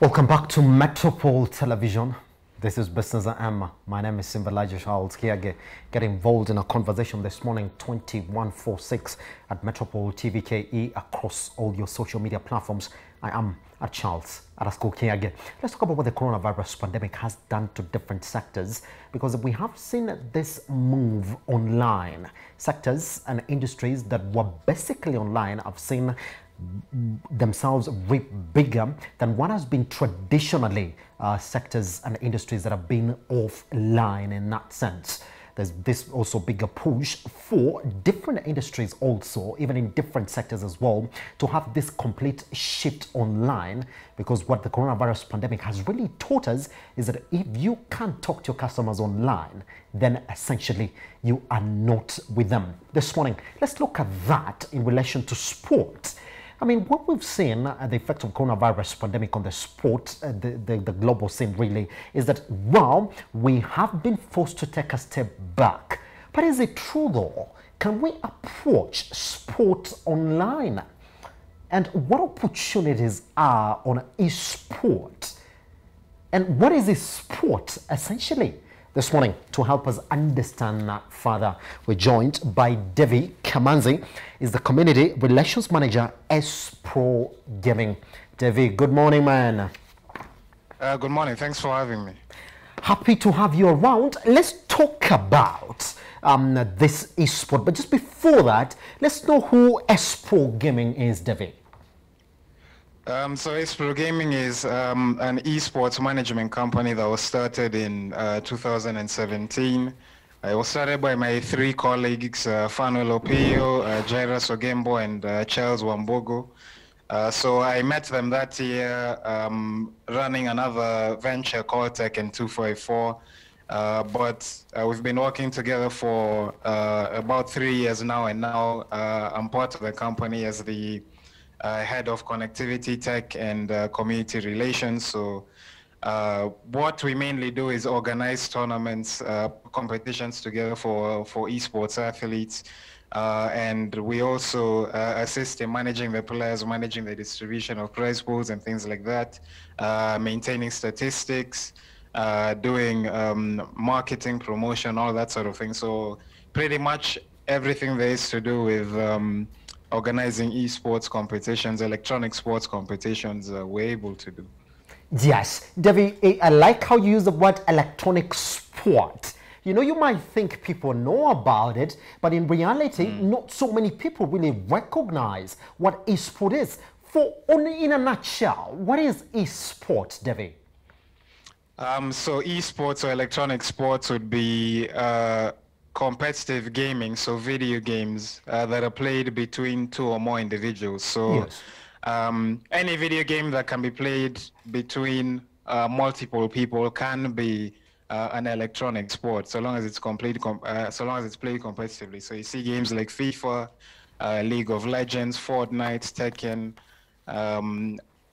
Welcome back to Metropole Television. This is Business AM. My name is Simbalaji Charles here. Get involved in a conversation this morning, 2146 at Metropole TVKE across all your social media platforms. I am at Charles at Kiage. Let's talk about what the coronavirus pandemic has done to different sectors, because we have seen this move online. Sectors and industries that were basically online have seen themselves reap bigger than what has been traditionally sectors and industries that have been offline in that sense. There's this also bigger push for different industries also, even in different sectors as well, to have this complete shift online, because what the coronavirus pandemic has really taught us is that if you can't talk to your customers online, then essentially you are not with them. This morning, let's look at that in relation to sport. I mean, what we've seen, the effect of coronavirus pandemic on the sport, the global scene really, is that, well, we have been forced to take a step back. But is it true though? Can we approach sport online? And what opportunities are on esports? And what is esport essentially? This morning, to help us understand that further, we're joined by Devi Kamanzi, is the Community Relations Manager, Espro Gaming. Devi, good morning, man. Good morning. Thanks for having me. Happy to have you around. Let's talk about this esport. But just before that, let's know who Espro Gaming is, Devi. So Esports Gaming is an esports management company that was started in 2017. It was started by my three colleagues, Fanuel Opio, Jairus Ogembo, and Charles Wambogo. So I met them that year running another venture called Tekken 254. But we've been working together for about 3 years now, and now I'm part of the company as the head of connectivity tech and community relations. So what we mainly do is organize tournaments, competitions together for esports athletes. And we also assist in managing the players, managing the distribution of prize pools and things like that, maintaining statistics, doing marketing, promotion, all that sort of thing. So pretty much everything there is to do with organizing esports competitions, electronic sports competitions, we're able to do. Yes, Devi, I like how you use the word electronic sport. You know, you might think people know about it, but in reality, not so many people really recognize what esport is. For only in a nutshell, what is esport, Devi? So esports or electronic sports would be competitive gaming, so video games that are played between two or more individuals. So Yes. any video game that can be played between multiple people can be an electronic sport, so long as it's played competitively. So you see games like FIFA, League of Legends, Fortnite, Tekken,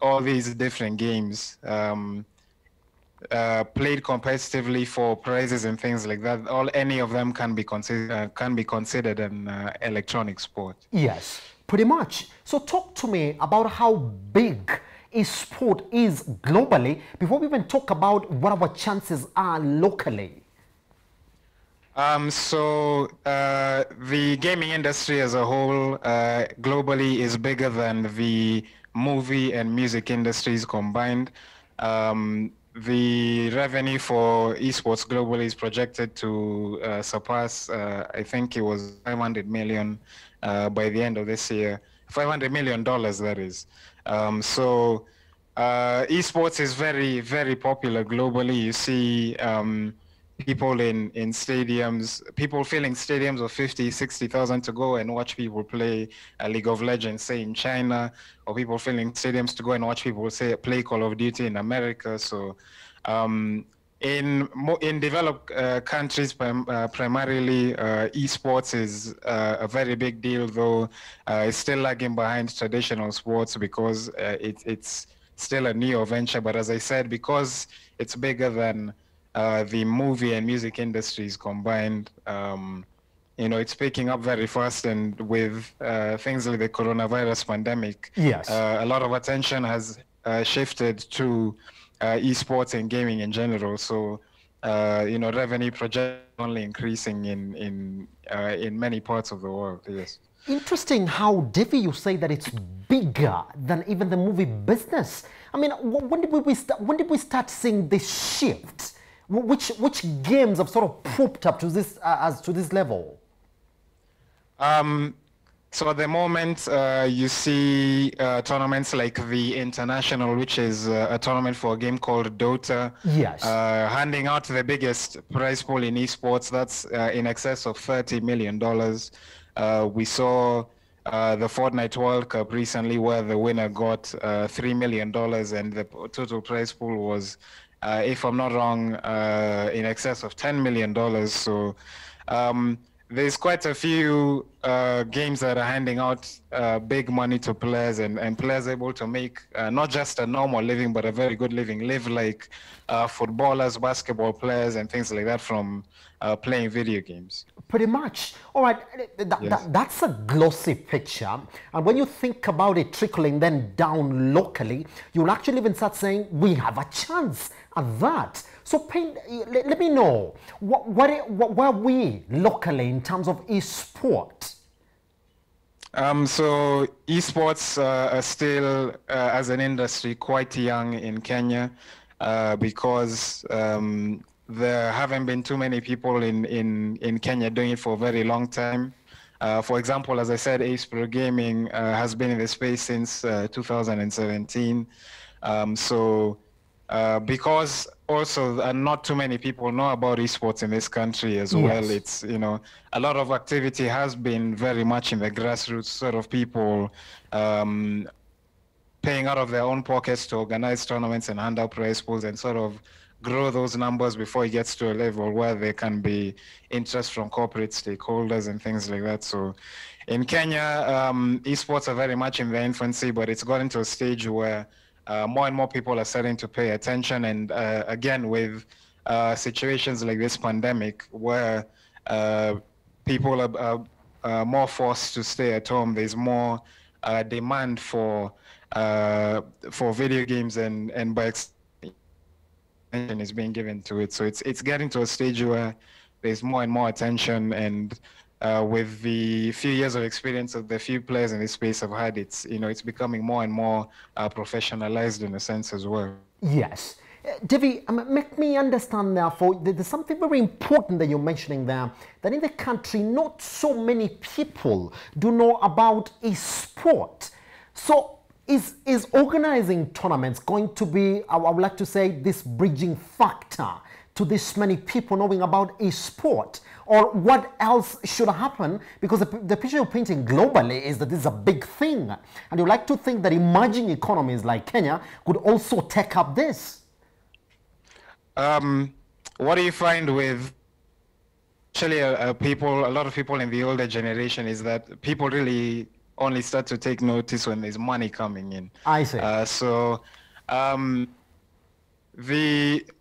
all these different games. Played competitively for prizes and things like that. Any of them can be considered an electronic sport. Yes, pretty much. So talk to me about how big esport is globally before we even talk about what our chances are locally. So the gaming industry as a whole globally is bigger than the movie and music industries combined. The revenue for esports globally is projected to surpass, I think it was 500 million by the end of this year. $500 million, that is. So esports is very, very popular globally. You see people in stadiums, people filling stadiums of 50, 60,000 to go and watch people play League of Legends, say in China, or people filling stadiums to go and watch people play Call of Duty in America. So in developed countries, primarily esports is a very big deal, though it's still lagging behind traditional sports because it's still a new venture. But as I said, because it's bigger than the movie and music industries combined, it's picking up very fast. And with things like the coronavirus pandemic, Yes. a lot of attention has shifted to esports and gaming in general. So, revenue project only increasing in many parts of the world. Yes. Interesting how, Devi, you say that it's bigger than even the movie business. I mean, when did we start seeing this shift? Which games have sort of popped up to this as to this level? So at the moment, you see tournaments like the International, which is a tournament for a game called Dota. Yes. Handing out the biggest prize pool in esports. That's in excess of $30 million. We saw the Fortnite World Cup recently, where the winner got $3 million, and the total prize pool was, if I'm not wrong, in excess of $10 million. So there's quite a few games that are handing out big money to players, and players able to make not just a normal living, but a very good living, live like footballers, basketball players, and things like that from playing video games. Pretty much. All right, Yes. that's a glossy picture. And when you think about it trickling then down locally, you'll actually even start saying, we have a chance at that. So let me what where are we locally in terms of esport? So esports are still, as an industry, quite young in Kenya because there haven't been too many people in Kenya doing it for a very long time. For example, as I said, Esports Gaming has been in the space since 2017. Because also not too many people know about esports in this country as well. Yes. It's, a lot of activity has been very much in the grassroots, sort of people paying out of their own pockets to organize tournaments and hand out prize pools and sort of grow those numbers before it gets to a level where there can be interest from corporate stakeholders and things like that. So in Kenya, esports are very much in their infancy, but it's gotten to a stage where more and more people are starting to pay attention. And again, with situations like this pandemic, where people are more forced to stay at home, there's more demand for video games, and by attention is being given to it. So it's getting to a stage where there's more and more attention, and with the few years of experience of the few players in this space have had, it's becoming more and more professionalized in a sense as well. Yes. Devi, make me understand therefore, there's something very important that you're mentioning there, that in the country, not so many people do know about esport. So is organizing tournaments going to be, I would like to say, this bridging factor to this many people knowing about esport? Or what else should happen? Because the picture you're painting globally is that this is a big thing. And you like to think that emerging economies like Kenya could also take up this. What do you find with actually a lot of people in the older generation is that people really only start to take notice when there's money coming in. I see.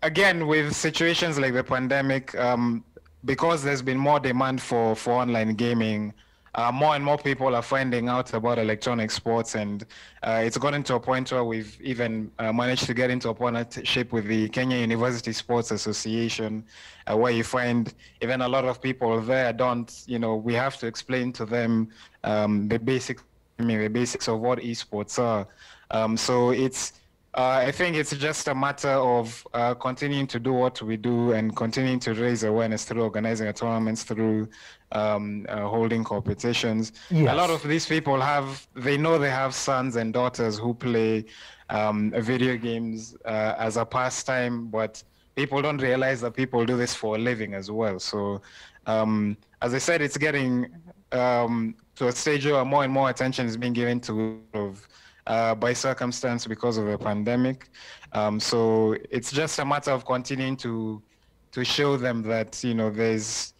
Again, with situations like the pandemic, because there's been more demand for online gaming, more and more people are finding out about electronic sports, and it's gotten to a point where we've even managed to get into a partnership with the Kenya University Sports Association, where you find even a lot of people there we have to explain to them the basics of what esports are. So I think it's just a matter of continuing to do what we do and continuing to raise awareness through organizing tournaments, through holding competitions. Yes. A lot of these people they know they have sons and daughters who play video games as a pastime, but people don't realize that people do this for a living as well. So as I said, it's getting to a stage where more and more attention is being given to by circumstance because of the pandemic. So it's just a matter of continuing to show them that there's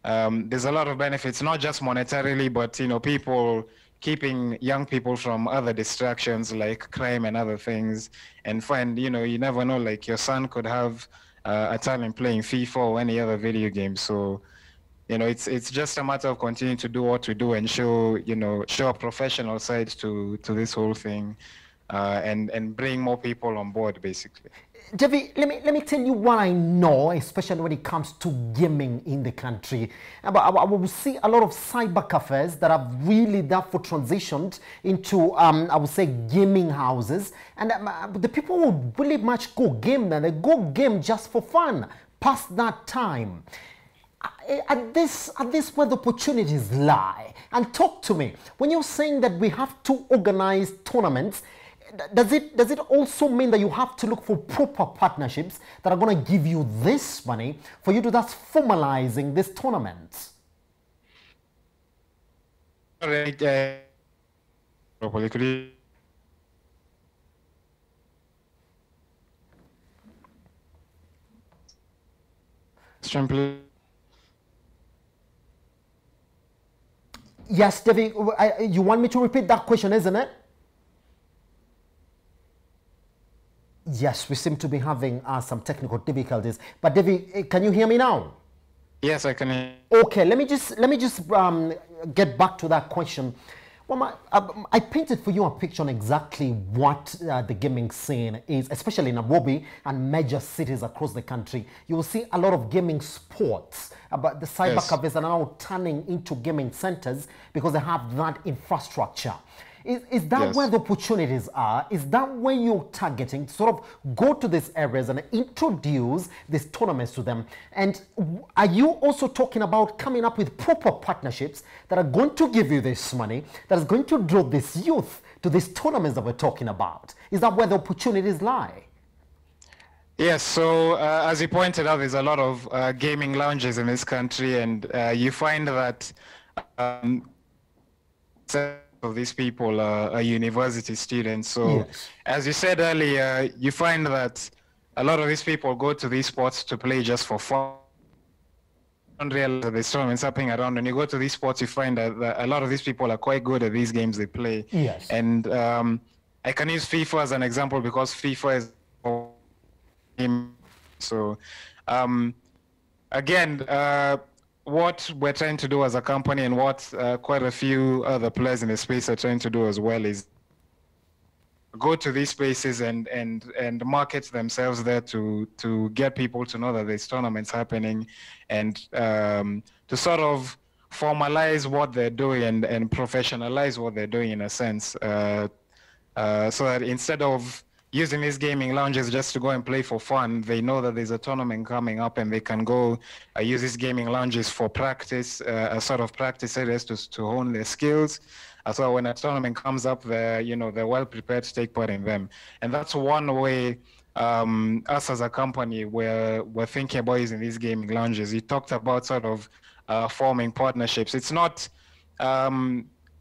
a lot of benefits, not just monetarily, but people keeping young people from other distractions like crime and other things, and find you never know, like your son could have a talent playing FIFA or any other video game. So it's just a matter of continuing to do what we do and show a professional side to this whole thing. and bring more people on board, basically. Devi, let me tell you what I know, especially when it comes to gaming in the country. I will see a lot of cyber cafes that have really therefore transitioned into, I would say, gaming houses. And the people who really much go game there, they go game just for fun, past that time. At this where the opportunities lie. And talk to me, when you're saying that we have to organize tournaments, does it also mean that you have to look for proper partnerships that are going to give you this money for you to thus formalizing this tournament? Yes, Devi, you want me to repeat that question, isn't it? Yes, we seem to be having some technical difficulties. But Devi, can you hear me now? Yes, I can. Okay, let me just get back to that question. Well, I painted for you a picture on exactly what the gaming scene is, especially in Nairobi and major cities across the country. You will see a lot of gaming sports, but the cyber cafes are now turning into gaming centers because they have that infrastructure. Is that where the opportunities are? Is that where you're targeting to sort of go to these areas and introduce these tournaments to them? And are you also talking about coming up with proper partnerships that are going to give you this money, that is going to draw this youth to these tournaments that we're talking about? Is that where the opportunities lie? Yes, so as you pointed out, there's a lot of gaming lounges in this country, and you find that of these people are university students. So as you said earlier, you find that a lot of these people go to these sports to play just for fun. Don't realize that there's tournaments happening around. When you go to these sports, you find that a lot of these people are quite good at these games they play. Yes. And I can use FIFA as an example because FIFA is game. So again, what we're trying to do as a company and what quite a few other players in the space are trying to do as well is go to these spaces and market themselves there to get people to know that there's tournaments happening and to sort of formalize what they're doing and professionalize what they're doing in a sense so that instead of using these gaming lounges just to go and play for fun, they know that there's a tournament coming up and they can go use these gaming lounges for practice, a sort of practice areas to hone their skills. So when a tournament comes up, they're well prepared to take part in them. And that's one way us as a company, we're thinking about using these gaming lounges. You talked about sort of forming partnerships. It's not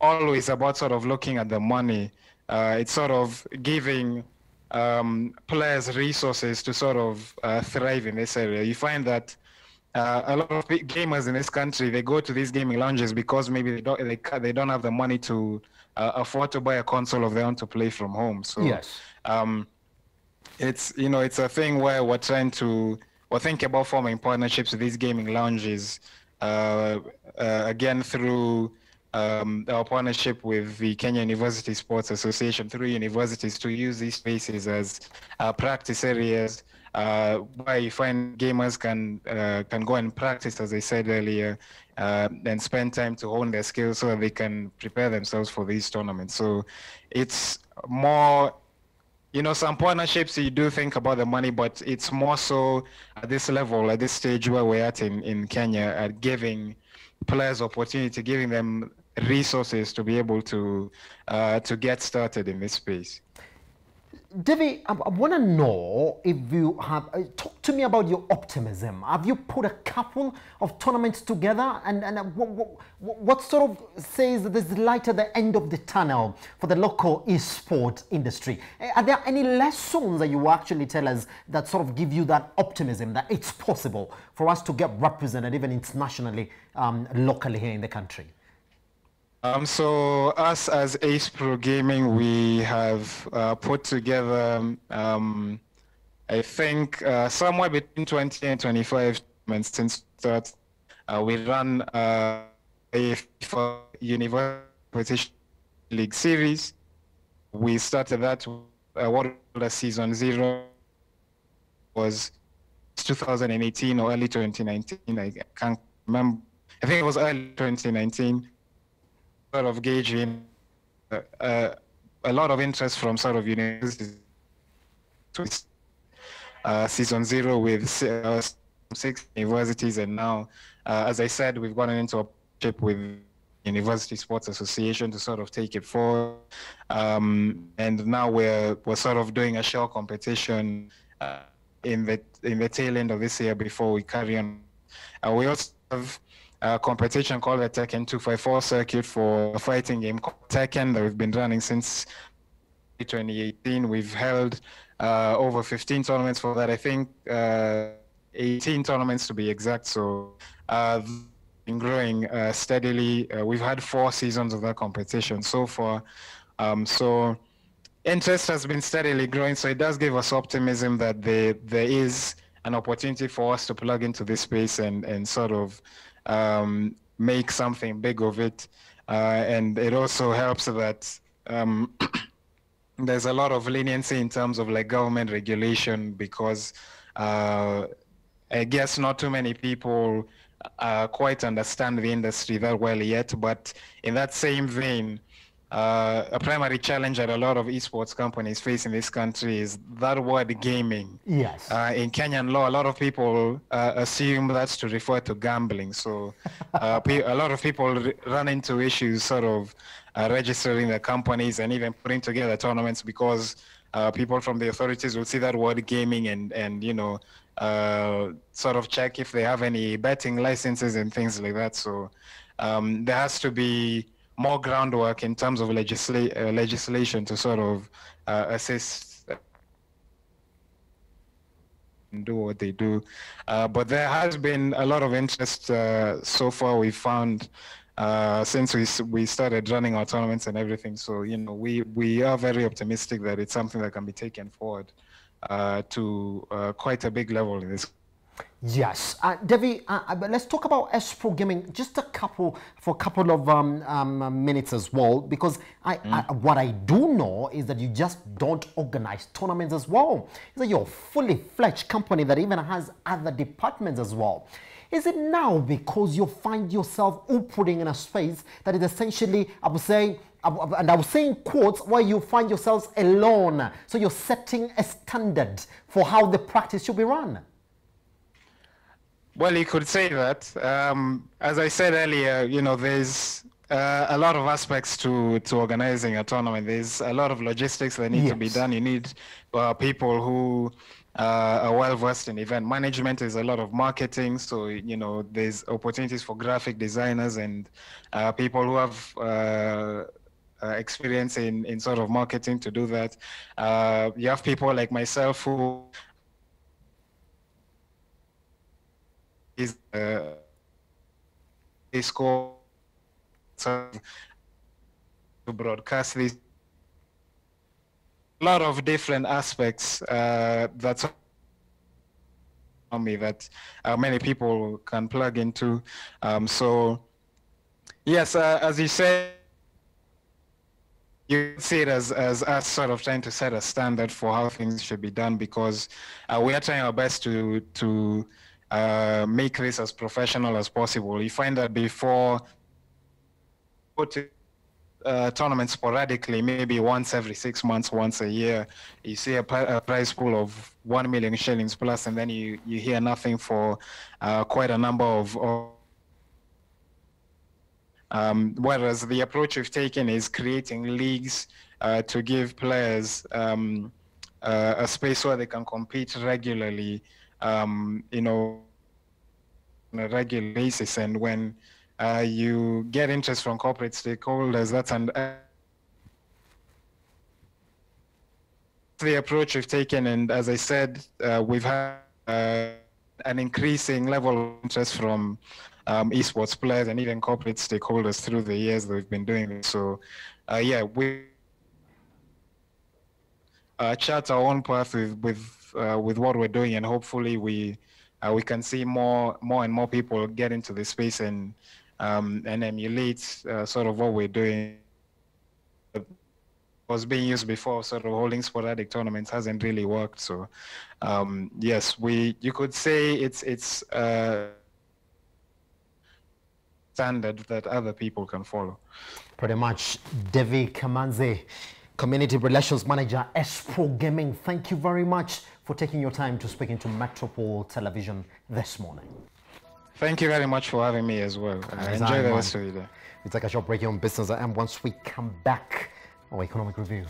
always about sort of looking at the money. It's sort of giving players resources to sort of thrive in this area. You find that a lot of gamers in this country, they go to these gaming lounges because maybe they don't have the money to afford to buy a console of their own to play from home. So it's it's a thing where we're thinking about forming partnerships with these gaming lounges again through our partnership with the Kenya University Sports Association, through universities, to use these spaces as practice areas where you find gamers can go and practice, as I said earlier, and spend time to hone their skills so that they can prepare themselves for these tournaments. So it's more, some partnerships you do think about the money, but it's more so at this level, at this stage where we're at in Kenya, at giving players opportunity, giving them resources to be able to get started in this space. Devi, I want to know if you have, talk to me about your optimism. Have you put a couple of tournaments together and what sort of says that there's light at the end of the tunnel for the local esports industry? Are there any lessons that you actually tell us that sort of give you that optimism that it's possible for us to get represented even internationally, locally here in the country? So us as Ace Pro Gaming, we have put together, I think, somewhere between 20 and 25 tournaments since that. We run a FIFA University League Series. we started that what we call a season 0 was 2018 or early 2019. I can't remember. I think it was early 2019. Sort of gauging a lot of interest from sort of universities. Season 0 with 6 universities, and now, as I said, we've gotten into a partnership with University Sports Association to sort of take it forward. And now we're sort of doing a shell competition in the tail end of this year before we carry on. We also have a competition called the Tekken 254 circuit for a fighting game called Tekken that we've been running since 2018. We've held over 15 tournaments for that. I think 18 tournaments to be exact. So been growing steadily. We've had 4 seasons of that competition so far. So interest has been steadily growing. So it does give us optimism that there is an opportunity for us to plug into this space and sort of make something big of it. And it also helps that there's a lot of leniency in terms of like government regulation because I guess not too many people quite understand the industry that well yet. But in that same vein, a primary challenge that a lot of esports companies face in this country is that word gaming. Yes. In Kenyan law, a lot of people assume that's to refer to gambling. So a lot of people run into issues sort of registering their companies and even putting together tournaments because people from the authorities will see that word gaming and you know, sort of check if they have any betting licenses and things like that. So there has to be more groundwork in terms of legislation to sort of assist and do what they do. But there has been a lot of interest so far. We found since we started running our tournaments and everything. So, you know, we are very optimistic that it's something that can be taken forward to quite a big level in this. Yes, Devi, let's talk about Espro Gaming just a couple of minutes as well, because what I do know is that you just don't organize tournaments as well. Is that you're a fully fledged company that even has other departments as well. Is it now because you find yourself operating in a space that is essentially, I would say, and I was saying quotes, where you find yourselves alone, so you're setting a standard for how the practice should be run? Well, you could say that. As I said earlier, you know, there's a lot of aspects to organizing a tournament. There's a lot of logistics that need to be done. You need people who are well versed in event management. There's a lot of marketing. So, you know, there's opportunities for graphic designers and people who have experience in sort of marketing to do that. You have people like myself who is score to broadcast this. A lot of different aspects that's on me that many people can plug into. So yes, as you said, you see it as us sort of trying to set a standard for how things should be done, because we are trying our best to make this as professional as possible. You find that before put tournaments sporadically, maybe once every 6 months, once a year, you see a prize pool of 1 million shillings plus, and then you hear nothing for quite a number of whereas the approach we've taken is creating leagues to give players a space where they can compete regularly, you know, on a regular basis. And when you get interest from corporate stakeholders, that's the approach we've taken. And as I said, we've had an increasing level of interest from esports players and even corporate stakeholders through the years that we've been doing this. So yeah, we chart our own path with what we're doing, and hopefully we can see more and more people get into this space and emulate sort of what we're doing. was being used before, sort of holding sporadic tournaments, hasn't really worked. So, yes, you could say it's standard that other people can follow. Pretty much. Devi Kamanze, Community Relations Manager, Espro Gaming. Thank you very much for taking your time to speak into Metropole Television this morning. Thank you very much for having me as well. Enjoy the rest of your day. We take a short break here on Business, and once we come back, our economic review.